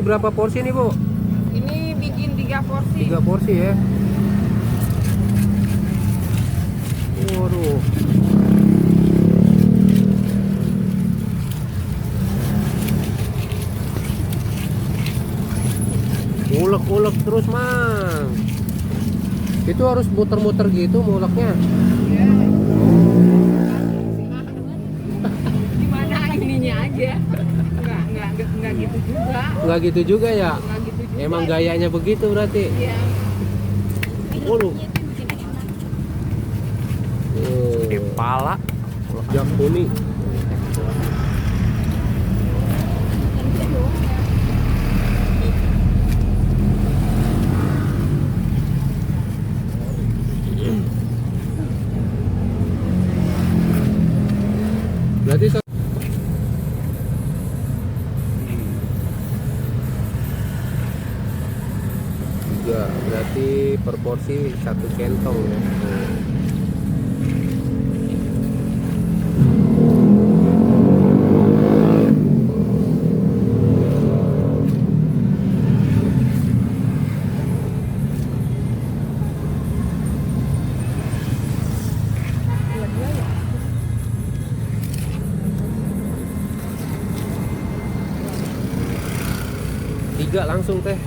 berapa porsi nih, Bu? Ini bikin 3 porsi. 3 porsi ya. Waduh. Ulek-ulek terus, Mang. Itu harus muter-muter gitu nguleknya. Ya. Gimana ininya aja. Enggak gitu juga. Nggak gitu juga ya? Enggak gitu juga. Emang gayanya begitu berarti? Iya. Waduh. Di pala. Jak kuning. Berarti tiga, berarti per porsi 1 centong ya. Tiga langsung teh.